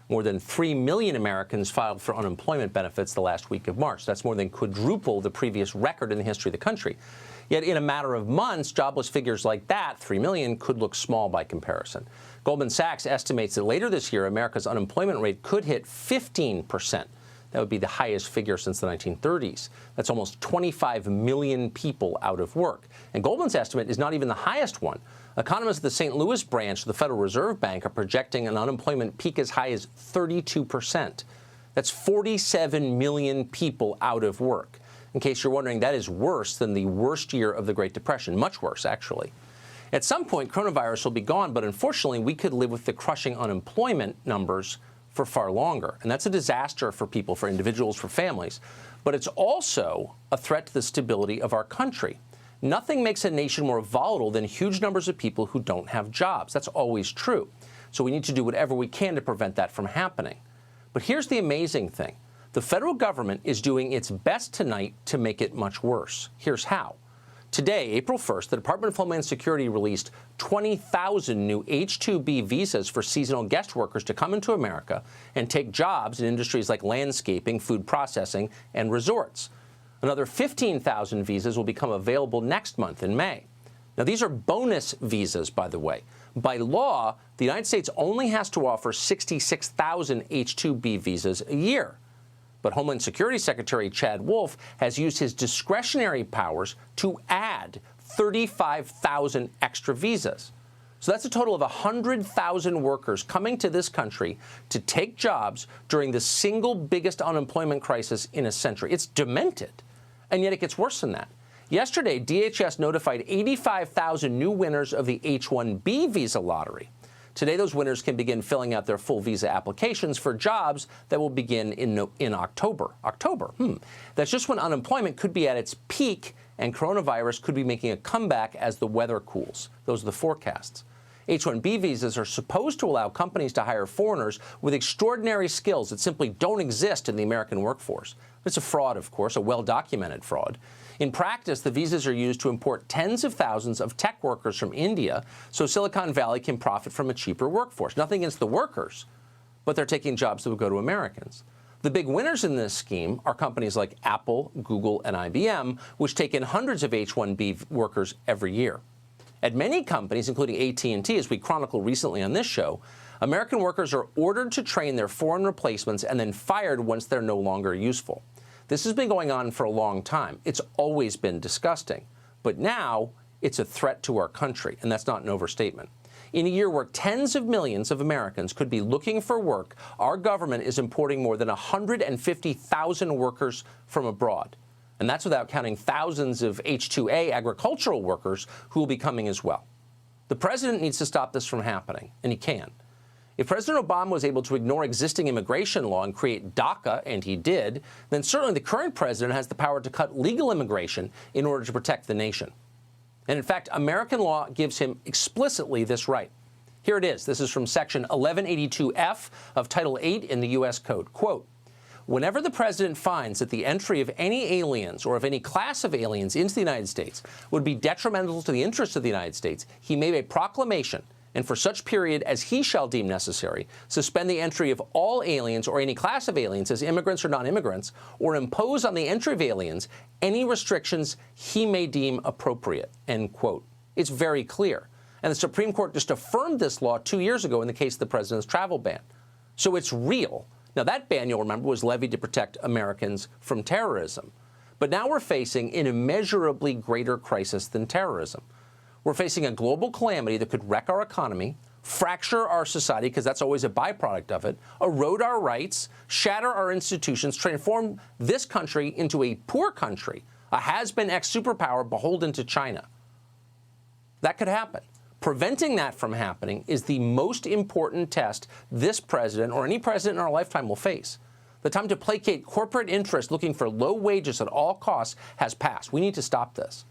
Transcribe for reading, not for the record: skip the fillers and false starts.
More than 3 million Americans filed for unemployment benefits the last week of March. That's more than quadruple the previous record in the history of the country. Yet in a matter of months, jobless figures like that, 3 million, could look small by comparison. Goldman Sachs estimates that later this year, America's unemployment rate could hit 15%. That would be the highest figure since the 1930s. That's almost 25 million people out of work. And Goldman's estimate is not even the highest one. Economists at the St. Louis branch of the Federal Reserve Bank are projecting an unemployment peak as high as 32%. That's 47 million people out of work. In case you're wondering, that is worse than the worst year of the Great Depression. Much worse, actually. At some point, coronavirus will be gone, but unfortunately, we could live with the crushing unemployment numbers for far longer. And that's a disaster for people, for individuals, for families. But it's also a threat to the stability of our country. Nothing makes a nation more volatile than huge numbers of people who don't have jobs. That's always true. So we need to do whatever we can to prevent that from happening. But here's the amazing thing. The federal government is doing its best tonight to make it much worse. Here's how. Today, April 1st, the Department of Homeland Security released 20,000 new H-2B visas for seasonal guest workers to come into America and take jobs in industries like landscaping, food processing, and resorts. Another 15,000 visas will become available next month in May. Now, these are bonus visas, by the way. By law, the United States only has to offer 66,000 H-2B visas a year. But Homeland Security Secretary Chad Wolf has used his discretionary powers to add 35,000 extra visas. So that's a total of 100,000 workers coming to this country to take jobs during the single biggest unemployment crisis in a century. It's demented. And yet it gets worse than that. Yesterday, DHS notified 85,000 new winners of the H-1B visa lottery. Today, those winners can begin filling out their full visa applications for jobs that will begin in October. That's just when unemployment could be at its peak and coronavirus could be making a comeback as the weather cools. Those are the forecasts. H-1B visas are supposed to allow companies to hire foreigners with extraordinary skills that simply don't exist in the American workforce. It's a fraud, of course, a well-documented fraud. In practice, the visas are used to import tens of thousands of tech workers from India so Silicon Valley can profit from a cheaper workforce. Nothing against the workers, but they're taking jobs that would go to Americans. The big winners in this scheme are companies like Apple, Google, and IBM, which take in hundreds of H-1B workers every year. At many companies, including AT&T, as we chronicled recently on this show, American workers are ordered to train their foreign replacements and then fired once they're no longer useful. This has been going on for a long time. It's always been disgusting. But now it's a threat to our country, and that's not an overstatement. In a year where tens of millions of Americans could be looking for work, our government is importing more than 150,000 workers from abroad. And that's without counting thousands of H-2A agricultural workers who will be coming as well. The president needs to stop this from happening, and he can. If President Obama was able to ignore existing immigration law and create DACA, and he did, then certainly the current president has the power to cut legal immigration in order to protect the nation. And in fact, American law gives him explicitly this right. Here it is. This is from Section 1182F of Title 8 in the U.S. Code. Quote, whenever the president finds that the entry of any aliens or of any class of aliens into the United States would be detrimental to the interests of the United States, he may make a proclamation, and for such period as he shall deem necessary, suspend the entry of all aliens or any class of aliens as immigrants or non-immigrants, or impose on the entry of aliens any restrictions he may deem appropriate, end quote. It's very clear. And the Supreme Court just affirmed this law 2 years ago in the case of the president's travel ban. So it's real. Now, that ban, you'll remember, was levied to protect Americans from terrorism. But now we're facing an immeasurably greater crisis than terrorism. We're facing a global calamity that could wreck our economy, fracture our society, because that's always a byproduct of it, erode our rights, shatter our institutions, transform this country into a poor country, a has-been ex-superpower beholden to China. That could happen. Preventing that from happening is the most important test this president or any president in our lifetime will face. The time to placate corporate interests looking for low wages at all costs has passed. We need to stop this.